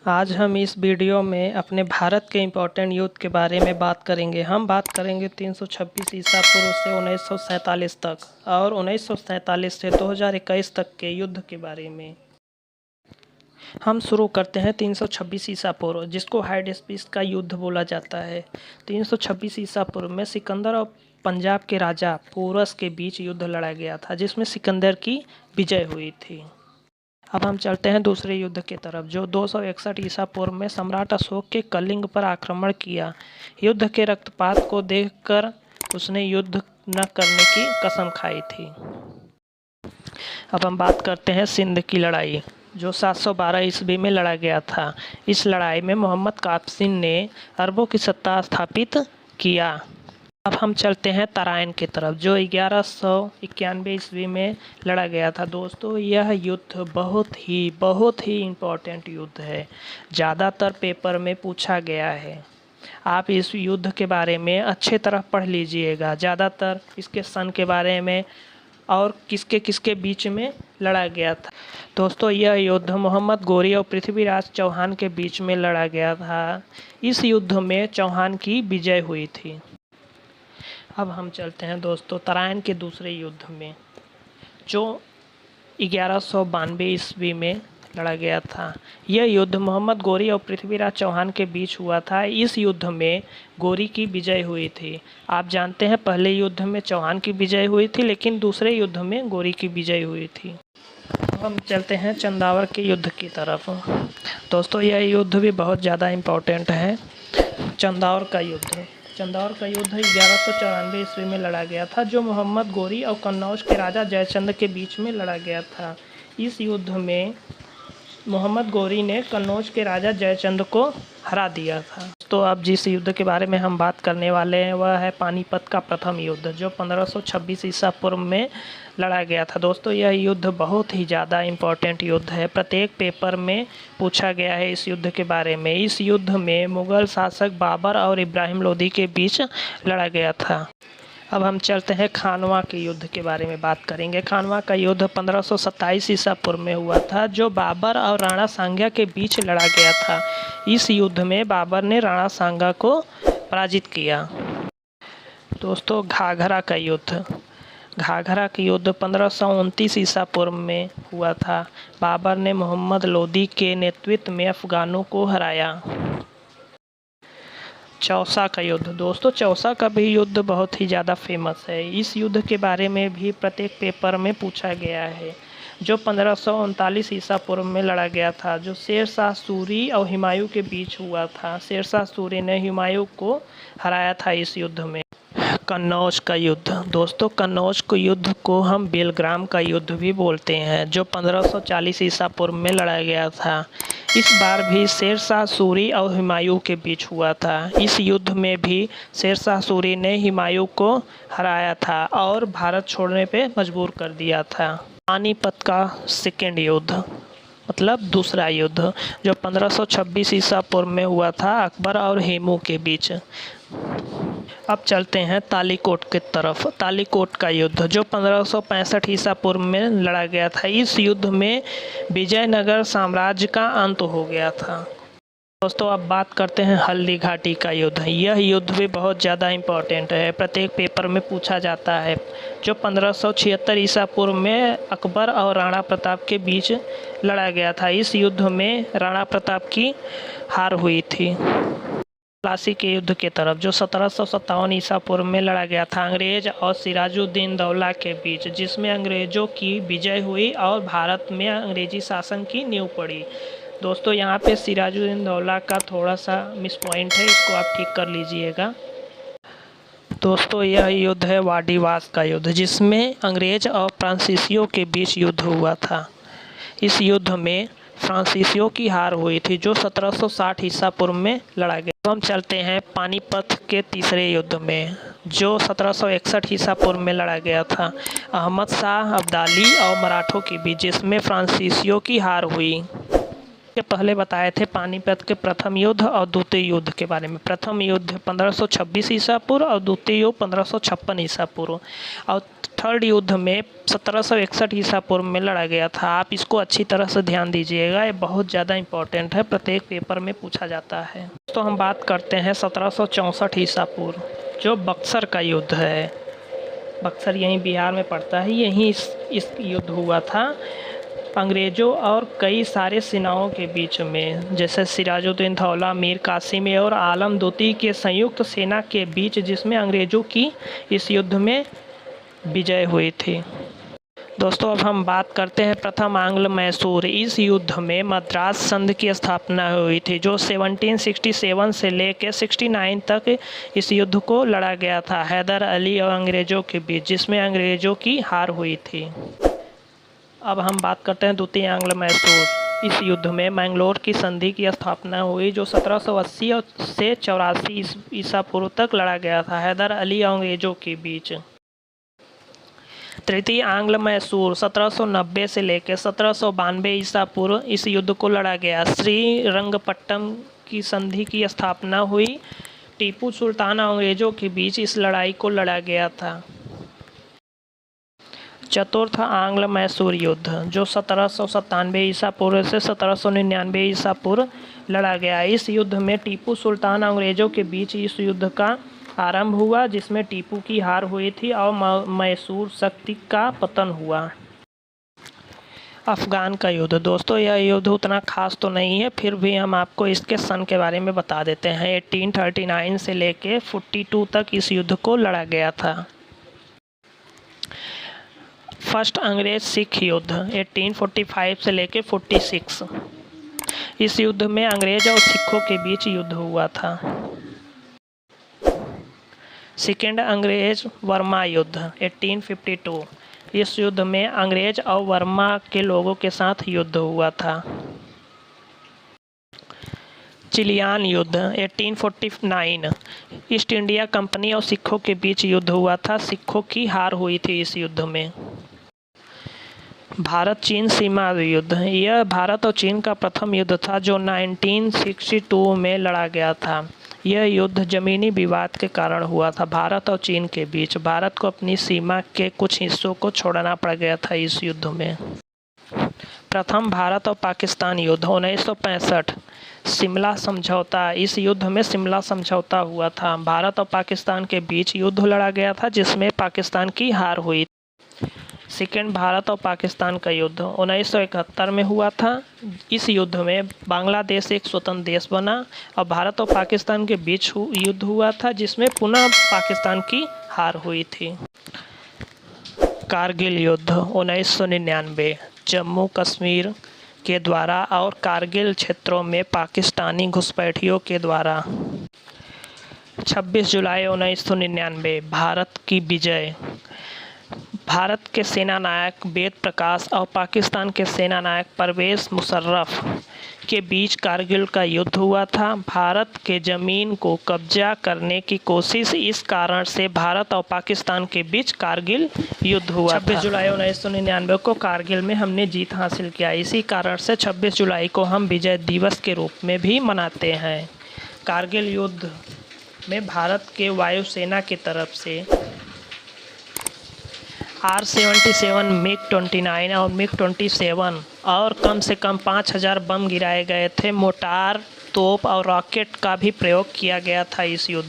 आज हम इस वीडियो में अपने भारत के इम्पोर्टेंट युद्ध के बारे में बात करेंगे। हम बात करेंगे 326 ईसा पूर्व से 1947 तक और 1947 से 2021 तक के युद्ध के बारे में। हम शुरू करते हैं 326 ईसा पूर्व, जिसको हाइडेस्पिस का युद्ध बोला जाता है। 326 ईसा पूर्व में सिकंदर और पंजाब के राजा पोरस के बीच युद्ध लड़ा गया था, जिसमें सिकंदर की विजय हुई थी। अब हम चलते हैं दूसरे युद्ध की तरफ, जो 261 ईसा पूर्व में सम्राट अशोक के कलिंग पर आक्रमण किया। युद्ध के रक्तपात को देखकर उसने युद्ध न करने की कसम खाई थी। अब हम बात करते हैं सिंध की लड़ाई, जो 712 ईस्वी में लड़ा गया था। इस लड़ाई में मोहम्मद कासिम ने अरबों की सत्ता स्थापित किया। अब हम चलते हैं तराइन की तरफ, जो 1191 ईस्वी में लड़ा गया था। दोस्तों, यह युद्ध बहुत ही इम्पोर्टेंट युद्ध है। ज़्यादातर पेपर में पूछा गया है। आप इस युद्ध के बारे में अच्छे तरह पढ़ लीजिएगा, ज़्यादातर इसके सन के बारे में और किसके किसके बीच में लड़ा गया था। दोस्तों, यह युद्ध मोहम्मद गोरी और पृथ्वीराज चौहान के बीच में लड़ा गया था। इस युद्ध में चौहान की विजय हुई थी। अब हम चलते हैं दोस्तों तराइन के दूसरे युद्ध में, जो 1192 ईस्वी में लड़ा गया था। यह युद्ध मोहम्मद गोरी और पृथ्वीराज चौहान के बीच हुआ था। इस युद्ध में गोरी की विजय हुई थी। आप जानते हैं पहले युद्ध में चौहान की विजय हुई थी, लेकिन दूसरे युद्ध में गोरी की विजय हुई थी। अब हम चलते हैं चंदावर के युद्ध की तरफ। दोस्तों, यह युद्ध भी बहुत ज़्यादा इम्पोर्टेंट है। चंदावर का युद्ध 1194 ईस्वी में लड़ा गया था, जो मोहम्मद गोरी और कन्नौज के राजा जयचंद के बीच में लड़ा गया था। इस युद्ध में मोहम्मद गोरी ने कन्नौज के राजा जयचंद को हरा दिया था। तो अब जिस युद्ध के बारे में हम बात करने वाले हैं वह है पानीपत का प्रथम युद्ध, जो 1526 ईसा पूर्व में लड़ा गया था। दोस्तों, यह युद्ध बहुत ही ज़्यादा इम्पोर्टेंट युद्ध है। प्रत्येक पेपर में पूछा गया है इस युद्ध के बारे में। इस युद्ध में मुग़ल शासक बाबर और इब्राहिम लोदी के बीच लड़ा गया था। अब हम चलते हैं खानवा के युद्ध के बारे में बात करेंगे। खानवा का युद्ध 1527 ईसा पूर्व में हुआ था, जो बाबर और राणा सांगा के बीच लड़ा गया था। इस युद्ध में बाबर ने राणा सांगा को पराजित किया। दोस्तों, घाघरा का युद्ध 1529 ईसा पूर्व में हुआ था। बाबर ने मोहम्मद लोदी के नेतृत्व में अफगानों को हराया। चौसा का युद्ध, दोस्तों चौसा का भी युद्ध बहुत ही ज़्यादा फेमस है। इस युद्ध के बारे में भी प्रत्येक पेपर में पूछा गया है, जो 1539 ईसा पूर्व में लड़ा गया था, जो शेर शाह सूरी और हुमायूं के बीच हुआ था। शेर शाह सूरी ने हुमायूं को हराया था इस युद्ध में। कन्नौज का युद्ध, दोस्तों कन्नौज के युद्ध को हम बेलग्राम का युद्ध भी बोलते हैं, जो 1540 ईसा पूर्व में लड़ा गया था। इस बार भी शेर शाह सूरी और हुमायूं के बीच हुआ था। इस युद्ध में भी शेर शाह सूरी ने हुमायूं को हराया था और भारत छोड़ने पे मजबूर कर दिया था। पानीपत का सेकेंड युद्ध, मतलब दूसरा युद्ध, जो 1526 ईसा पूर्व में हुआ था, अकबर और हेमू के बीच। अब चलते हैं तालीकोट की तरफ। तालीकोट का युद्ध, जो 1565 ईसा पूर्व में लड़ा गया था। इस युद्ध में विजयनगर साम्राज्य का अंत हो गया था। दोस्तों, अब बात करते हैं हल्दी घाटी का युद्ध। यह युद्ध भी बहुत ज़्यादा इम्पोर्टेंट है, प्रत्येक पेपर में पूछा जाता है, जो 1576 ईसा पूर्व में अकबर और राणा प्रताप के बीच लड़ा गया था। इस युद्ध में राणा प्रताप की हार हुई थी। प्लासी के युद्ध की तरफ, जो 1757 ईसा पूर्व में लड़ा गया था अंग्रेज और सिराजुद्दीन दौला के बीच, जिसमें अंग्रेज़ों की विजय हुई और भारत में अंग्रेजी शासन की नींव पड़ी। दोस्तों, यहाँ पे सिराजुद्दीन दौला का थोड़ा सा मिस पॉइंट है, इसको आप ठीक कर लीजिएगा। दोस्तों, यह युद्ध है वाडीवास का युद्ध, जिसमें अंग्रेज और फ्रांसीसियों के बीच युद्ध हुआ था। इस युद्ध में फ्रांसीसियों की हार हुई थी, जो 1760 ईसा पूर्व में लड़ा गया। हम चलते हैं पानीपत के तीसरे युद्ध में, जो 1761 ईसा पूर्व में लड़ा गया था अहमद शाह अब्दाली और मराठों के बीच, जिसमें फ्रांसीसियों की हार हुई। के पहले बताए थे पानीपत के प्रथम युद्ध और द्वितीय युद्ध के बारे में। प्रथम युद्ध 1526 ईसा पूर्व और द्वितीय युद्ध 1556 ईसा पूर्व, और थर्ड युद्ध में 1761 ईसा पूर्व में लड़ा गया था। आप इसको अच्छी तरह से ध्यान दीजिएगा, ये बहुत ज़्यादा इम्पोर्टेंट है, प्रत्येक पेपर में पूछा जाता है। तो हम बात करते हैं 1764 ईसा पूर्व, जो बक्सर का युद्ध है। बक्सर यहीं बिहार में पड़ता है, यहीं इस युद्ध हुआ था अंग्रेज़ों और कई सारे सेनाओं के बीच में, जैसे सिराजुद्दौला धौला, मीर कासिम और आलम द्वितीय के संयुक्त सेना के बीच, जिसमें अंग्रेज़ों की इस युद्ध में विजय हुई थी। दोस्तों अब हम बात करते हैं प्रथम आंग्ल मैसूर। इस युद्ध में मद्रास संधि की स्थापना हुई थी, जो 1767 से लेकर 69 तक इस युद्ध को लड़ा गया था हैदर अली और अंग्रेज़ों के बीच, जिसमें अंग्रेज़ों की हार हुई थी। अब हम बात करते हैं द्वितीय आंग्ल मैसूर। इस युद्ध में मैंगलोर की संधि की स्थापना हुई, जो 1780 से 84 ईसा पूर्व तक लड़ा गया था हैदर अली और अंग्रेज़ों के बीच। तृतीय आंग्ल मैसूर 1790 से लेकर 1792 ईसा पूर्व इस युद्ध को लड़ा गया। श्रीरंगपट्टम की संधि की स्थापना हुई, टीपू सुल्तान और अंग्रेज़ों के बीच इस लड़ाई को लड़ा गया था। चतुर्थ आंग्ल मैसूर युद्ध, जो 1797 ईसा पूर्व से 1799 ईसा पूर्व लड़ा गया। इस युद्ध में टीपू सुल्तान अंग्रेज़ों के बीच इस युद्ध का आरंभ हुआ, जिसमें टीपू की हार हुई थी और मैसूर शक्ति का पतन हुआ। अफ़गान का युद्ध, दोस्तों यह युद्ध उतना खास तो नहीं है, फिर भी हम आपको इसके सन के बारे में बता देते हैं। 1839 से लेके 42 तक इस युद्ध को लड़ा गया था। फर्स्ट अंग्रेज सिख युद्ध 1845 से लेके 46, इस युद्ध में अंग्रेज और सिखों के बीच युद्ध हुआ था। सेकेंड अंग्रेज वर्मा युद्ध 1852, इस युद्ध में अंग्रेज और वर्मा के लोगों के साथ युद्ध हुआ था। चिलियान युद्ध 1849, ईस्ट इंडिया कंपनी और सिखों के बीच युद्ध हुआ था, सिखों की हार हुई थी इस युद्ध में। भारत चीन सीमा युद्ध, यह भारत और चीन का प्रथम युद्ध था, जो 1962 में लड़ा गया था। यह युद्ध ज़मीनी विवाद के कारण हुआ था भारत और चीन के बीच। भारत को अपनी सीमा के कुछ हिस्सों को छोड़ना पड़ गया था इस युद्ध में। प्रथम भारत और पाकिस्तान युद्ध 1965, शिमला समझौता, इस युद्ध में शिमला समझौता हुआ था। भारत और पाकिस्तान के बीच युद्ध लड़ा गया था, जिसमें पाकिस्तान की हार हुई। सेकेंड भारत और पाकिस्तान का युद्ध 1971 में हुआ था। इस युद्ध में बांग्लादेश एक स्वतंत्र देश बना और भारत और पाकिस्तान के बीच युद्ध हुआ था, जिसमें पुनः पाकिस्तान की हार हुई थी। कारगिल युद्ध 1999, जम्मू कश्मीर के द्वारा और कारगिल क्षेत्रों में पाकिस्तानी घुसपैठियों के द्वारा। 26 जुलाई 1999, भारत की विजय। भारत के सेना नायक वेद प्रकाश और पाकिस्तान के सेना नायक परवेज़ मुशर्रफ के बीच कारगिल का युद्ध हुआ था। भारत के ज़मीन को कब्जा करने की कोशिश, इस कारण से भारत और पाकिस्तान के बीच कारगिल युद्ध हुआ। 26 जुलाई 1999 को कारगिल में हमने जीत हासिल किया। इसी कारण से 26 जुलाई को हम विजय दिवस के रूप में भी मनाते हैं। कारगिल युद्ध में भारत के वायुसेना की तरफ से R-77, MiG-29 और MiG-27 और कम से कम 5000 बम गिराए गए थे। मोटार, तोप और रॉकेट का भी प्रयोग किया गया था इस युद्ध